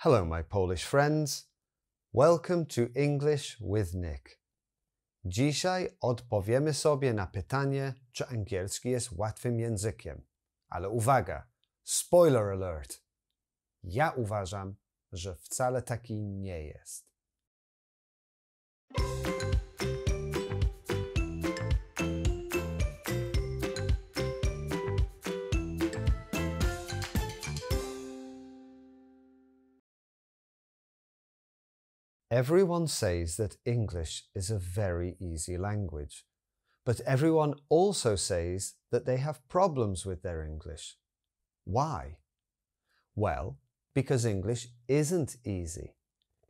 Hello, my Polish friends. Welcome to English with Nick. Dzisiaj odpowiemy sobie na pytanie, czy angielski jest łatwym językiem. Ale uwaga, spoiler alert! Ja uważam, że wcale taki nie jest. Everyone says that English is a very easy language, but everyone also says that they have problems with their English. Why? Well, because English isn't easy.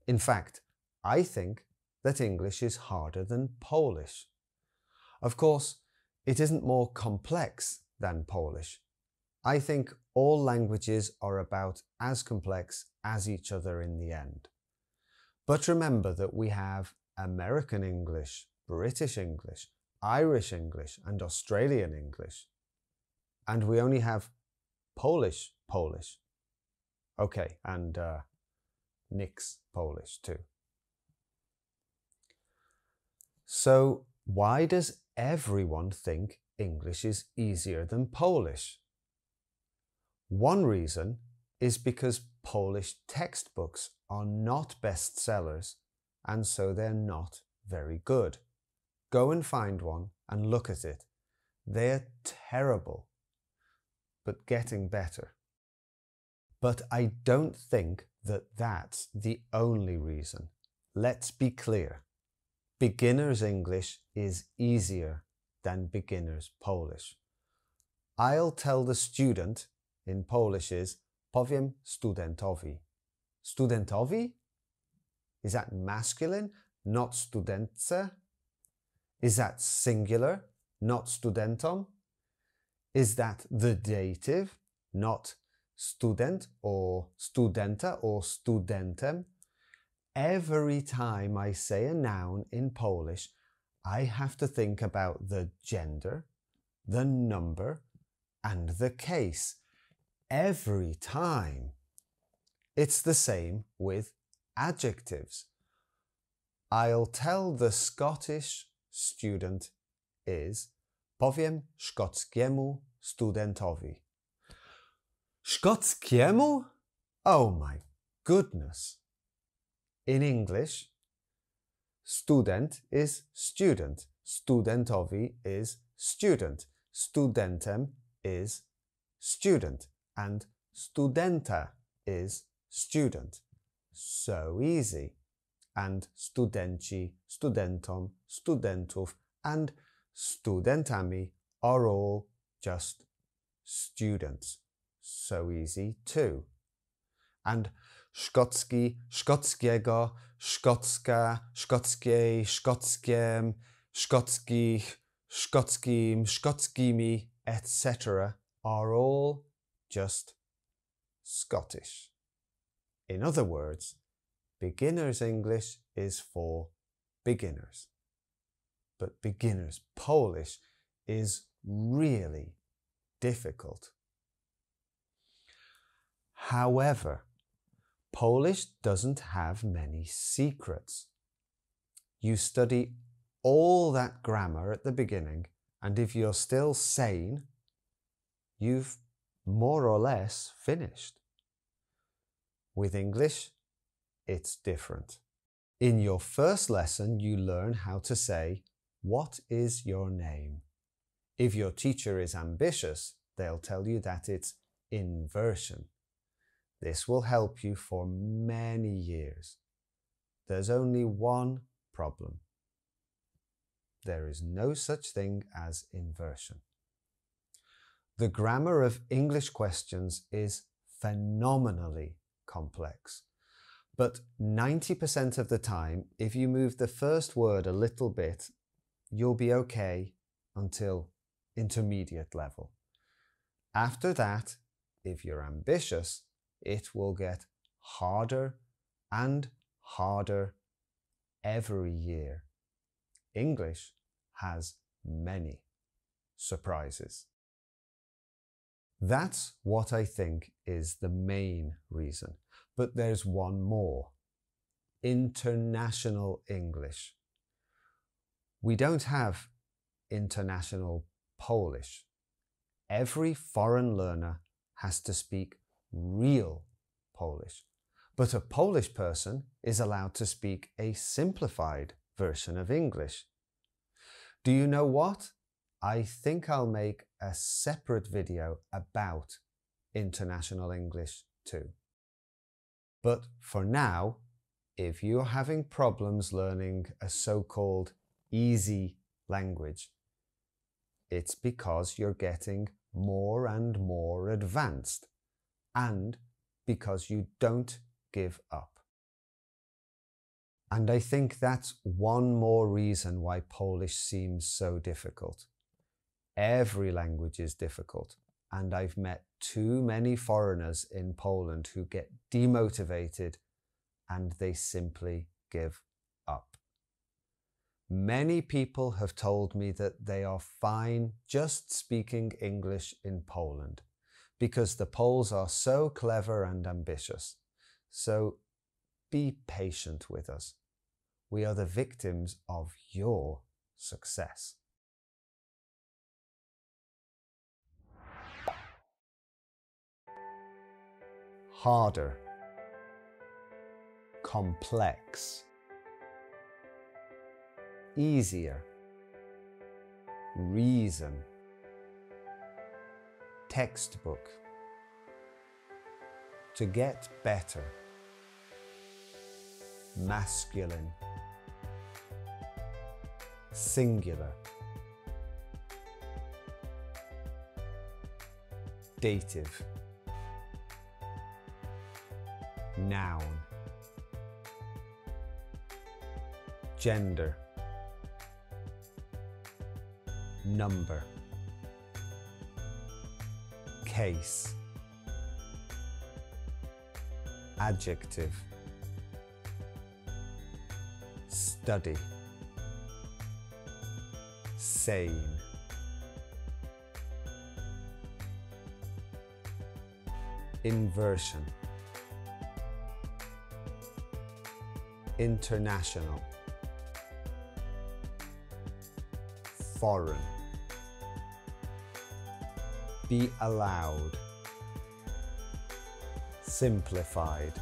In fact, I think that English is harder than Polish. Of course, it isn't more complex than Polish. I think all languages are about as complex as each other in the end. But remember that we have American English, British English, Irish English, and Australian English. And we only have Polish. Okay, and Nick's Polish too. So why does everyone think English is easier than Polish? One reason is because Polish textbooks are not bestsellers, and so they're not very good. Go and find one and look at it. They're terrible, but getting better. But I don't think that that's the only reason. Let's be clear. Beginner's English is easier than beginner's Polish. I'll tell the student in Polish is powiem studentowi. Studentowi? Is that masculine, not studentce? Is that singular, not studentom? Is that the dative, not student or studenta or studentem? Every time I say a noun in Polish, I have to think about the gender, the number, and the case. Every time. It's the same with adjectives. I'll tell the Scottish student is powiem szkockiemu studentowi. Szkockiemu? Oh my goodness. In English, student is student. Studentowi is student. Studentem is student. And studenta is student. So easy. And studenci, studentom, studentów, and studentami are all just students. So easy too. And szkocki, szkockiego, szkocka, szkockiej, szkockiem, szkockich, szkockim, szkockimi, etc. are all just Scottish. In other words, beginner's English is for beginners. But beginner's Polish is really difficult. However, Polish doesn't have many secrets. You study all that grammar at the beginning, and if you're still sane, you've more or less finished. With English, it's different. In your first lesson, you learn how to say, "What is your name?" If your teacher is ambitious, they'll tell you that it's inversion. This will help you for many years. There's only one problem. There is no such thing as inversion. The grammar of English questions is phenomenally complex. But 90% of the time, if you move the first word a little bit, you'll be okay until intermediate level. After that, if you're ambitious, it will get harder and harder every year. English has many surprises. That's what I think is the main reason. But there's one more. International English. We don't have international Polish. Every foreign learner has to speak real Polish, but a Polish person is allowed to speak a simplified version of English. Do you know what? I think I'll make a separate video about international English too. But for now, if you're having problems learning a so-called easy language, it's because you're getting more and more advanced, and because you don't give up. And I think that's one more reason why Polish seems so difficult. Every language is difficult, and I've met too many foreigners in Poland who get demotivated and they simply give up. Many people have told me that they are fine just speaking English in Poland because the Poles are so clever and ambitious. So be patient with us. We are the victims of your success. Harder. Complex. Easier. Reason. Textbook. To get better. Masculine. Singular. Dative. Noun. Gender. Number. Case. Adjective. Study. Sane. Inversion. International. Foreign. Be allowed. Simplified.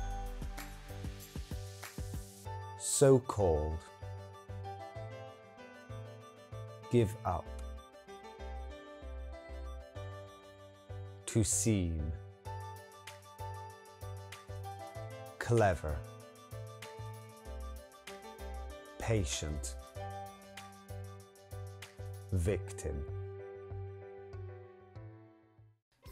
So-called. Give up. To seem. Clever. Patient. Victim.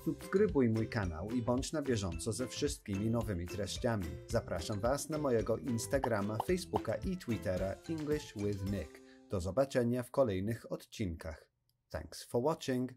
Subskrybuj mój kanał i bądź na bieżąco ze wszystkimi nowymi treściami. Zapraszam Was na mojego Instagrama, Facebooka i Twittera English with Nick. Do zobaczenia w kolejnych odcinkach. Thanks for watching.